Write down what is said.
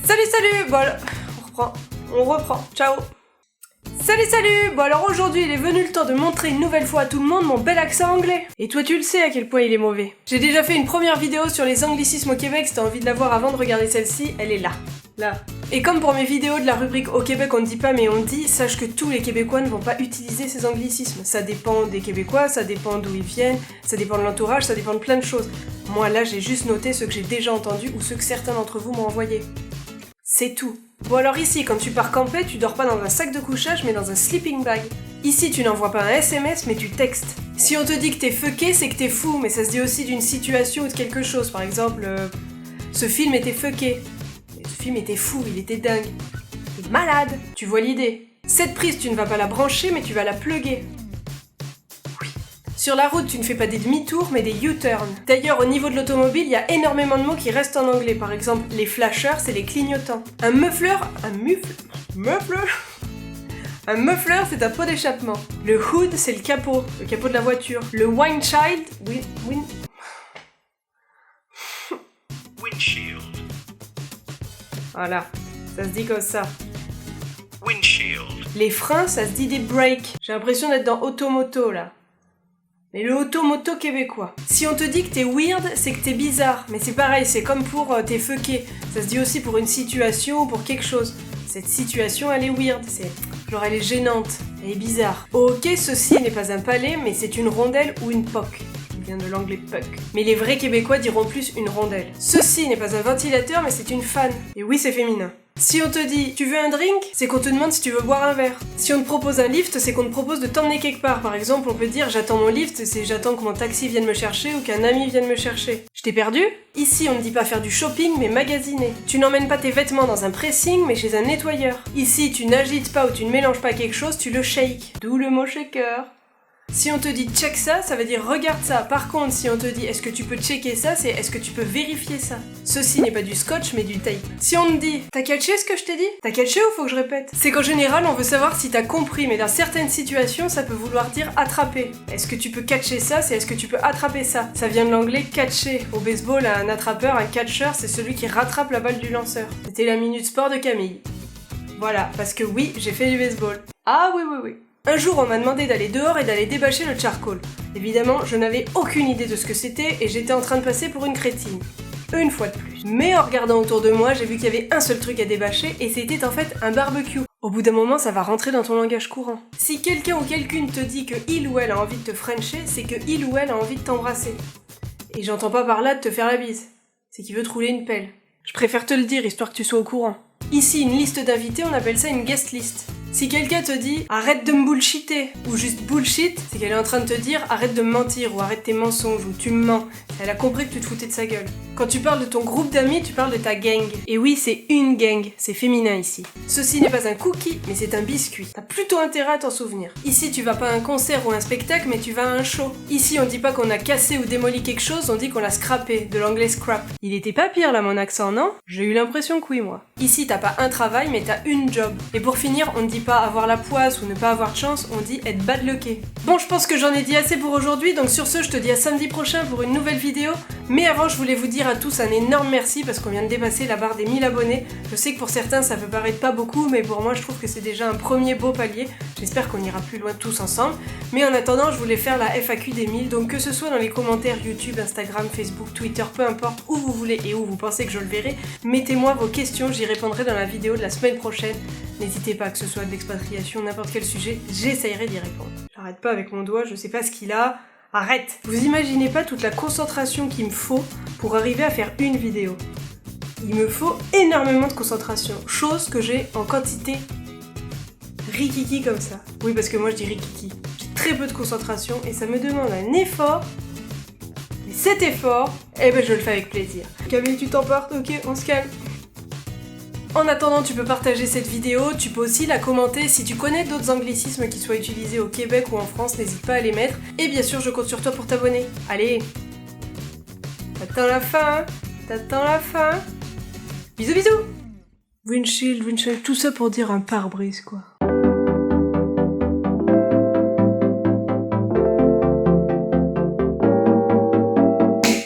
Salut. Bon, on reprend. Ciao. Salut. Bon alors aujourd'hui il est venu le temps de montrer une nouvelle fois à tout le monde mon bel accent anglais. Et toi tu le sais à quel point il est mauvais. J'ai déjà fait une première vidéo sur les anglicismes au Québec, si t'as envie de la voir avant de regarder celle-ci, elle est là. Et comme pour mes vidéos de la rubrique au Québec on ne dit pas mais on dit, sache que tous les Québécois ne vont pas utiliser ces anglicismes. Ça dépend des Québécois, ça dépend d'où ils viennent, ça dépend de l'entourage, ça dépend de plein de choses. Moi là j'ai juste noté ceux que j'ai déjà entendus ou ceux que certains d'entre vous m'ont envoyé. C'est tout. Bon alors ici, quand tu pars camper, tu dors pas dans un sac de couchage mais dans un sleeping bag. Ici, tu n'envoies pas un SMS mais tu textes. Si on te dit que t'es fucké, c'est que t'es fou, mais ça se dit aussi d'une situation ou de quelque chose. Par exemple, ce film était fucké. Ce film était fou, il était dingue. Il est malade. Tu vois l'idée. Cette prise, tu ne vas pas la brancher mais tu vas la plugger. Sur la route, tu ne fais pas des demi-tours, mais des U-turns. D'ailleurs, au niveau de l'automobile, il y a énormément de mots qui restent en anglais. Par exemple, les flashers, c'est les clignotants. Un muffler, c'est un pot d'échappement. Le hood, c'est le capot de la voiture. Le windshield, Windshield. Voilà, ça se dit comme ça. Windshield. Les freins, ça se dit des brakes. J'ai l'impression d'être dans automoto, là. Mais le automoto québécois. Si on te dit que t'es weird, c'est que t'es bizarre. Mais c'est pareil, c'est comme pour t'es fucké. Ça se dit aussi pour une situation ou pour quelque chose. Cette situation, elle est weird. Genre, elle est gênante. Elle est bizarre. Ok, ceci n'est pas un palais, mais c'est une rondelle ou une poque. Il vient de l'anglais puck. Mais les vrais Québécois diront plus une rondelle. Ceci n'est pas un ventilateur, mais c'est une fan. Et oui, c'est féminin. Si on te dit « tu veux un drink ?» c'est qu'on te demande si tu veux boire un verre. Si on te propose un lift, c'est qu'on te propose de t'emmener quelque part. Par exemple, on peut dire « j'attends mon lift », c'est « j'attends que mon taxi vienne me chercher » ou qu'un ami vienne me chercher. Je t'ai perdu ? Ici, on ne dit pas faire du shopping, mais magasiner. Tu n'emmènes pas tes vêtements dans un pressing, mais chez un nettoyeur. Ici, tu n'agites pas ou tu ne mélanges pas quelque chose, tu le shakes. D'où le mot shaker. Si on te dit check ça, ça veut dire regarde ça. Par contre, si on te dit est-ce que tu peux checker ça, c'est est-ce que tu peux vérifier ça. Ceci n'est pas du scotch mais du tape. Si on te dit t'as catché ce que je t'ai dit ? T'as catché ou faut que je répète ? C'est qu'en général on veut savoir si t'as compris, mais dans certaines situations ça peut vouloir dire attraper. Est-ce que tu peux catcher ça, c'est est-ce que tu peux attraper ça. Ça vient de l'anglais catcher. Au baseball, un attrapeur, un catcher, c'est celui qui rattrape la balle du lanceur. C'était la minute sport de Camille. Voilà, parce que oui, j'ai fait du baseball. Ah oui. Un jour, on m'a demandé d'aller dehors et d'aller débâcher le charcoal. Évidemment, je n'avais aucune idée de ce que c'était et j'étais en train de passer pour une crétine. Une fois de plus. Mais en regardant autour de moi, j'ai vu qu'il y avait un seul truc à débâcher et c'était en fait un barbecue. Au bout d'un moment, ça va rentrer dans ton langage courant. Si quelqu'un ou quelqu'une te dit que il ou elle a envie de te frencher, c'est que il ou elle a envie de t'embrasser. Et j'entends pas par là de te faire la bise. C'est qu'il veut te rouler une pelle. Je préfère te le dire, histoire que tu sois au courant. Ici, une liste d'invités, on appelle ça une guest list. Si quelqu'un te dit « arrête de me bullshiter » ou juste « bullshit », c'est qu'elle est en train de te dire « arrête de me mentir » ou « arrête tes mensonges » ou « tu me mens ». Elle a compris que tu te foutais de sa gueule. Quand tu parles de ton groupe d'amis, tu parles de ta gang. Et oui, c'est une gang, c'est féminin ici. Ceci n'est pas un cookie, mais c'est un biscuit. T'as plutôt intérêt à t'en souvenir. Ici, tu vas pas à un concert ou un spectacle, mais tu vas à un show. Ici, on dit pas qu'on a cassé ou démoli quelque chose, on dit qu'on l'a scrappé, de l'anglais scrap. Il était pas pire là mon accent, non ? J'ai eu l'impression que oui, moi. Ici, t'as pas un travail, mais t'as une job. Et pour finir, on ne dit pas avoir la poisse ou ne pas avoir de chance, on dit être bad lucké. Bon, je pense que j'en ai dit assez pour aujourd'hui, donc sur ce, je te dis à samedi prochain pour une nouvelle vidéo. Mais avant, je voulais vous dire à tous un énorme merci parce qu'on vient de dépasser la barre des 1000 abonnés. Je sais que pour certains, ça peut paraître pas beaucoup, mais pour moi, je trouve que c'est déjà un premier beau palier. J'espère qu'on ira plus loin tous ensemble. Mais en attendant, je voulais faire la FAQ des 1000, donc que ce soit dans les commentaires YouTube, Instagram, Facebook, Twitter, peu importe où vous voulez et où vous pensez que je le verrai, mettez-moi vos questions, j'y répondrai dans la vidéo de la semaine prochaine. N'hésitez pas, que ce soit de l'expatriation, n'importe quel sujet, j'essayerai d'y répondre. J'arrête pas avec mon doigt, je sais pas ce qu'il a. Arrête! Vous imaginez pas toute la concentration qu'il me faut pour arriver à faire une vidéo. Il me faut énormément de concentration, chose que j'ai en quantité rikiki comme ça. Oui, parce que moi je dis rikiki. J'ai très peu de concentration et ça me demande un effort. Et cet effort, eh ben je le fais avec plaisir. Camille, tu t'emportes? Ok, on se calme. En attendant, tu peux partager cette vidéo, tu peux aussi la commenter. Si tu connais d'autres anglicismes qui soient utilisés au Québec ou en France, n'hésite pas à les mettre. Et bien sûr, je compte sur toi pour t'abonner. Allez, t'attends la fin, t'attends la fin. Bisous bisous. Windshield, tout ça pour dire un pare-brise quoi.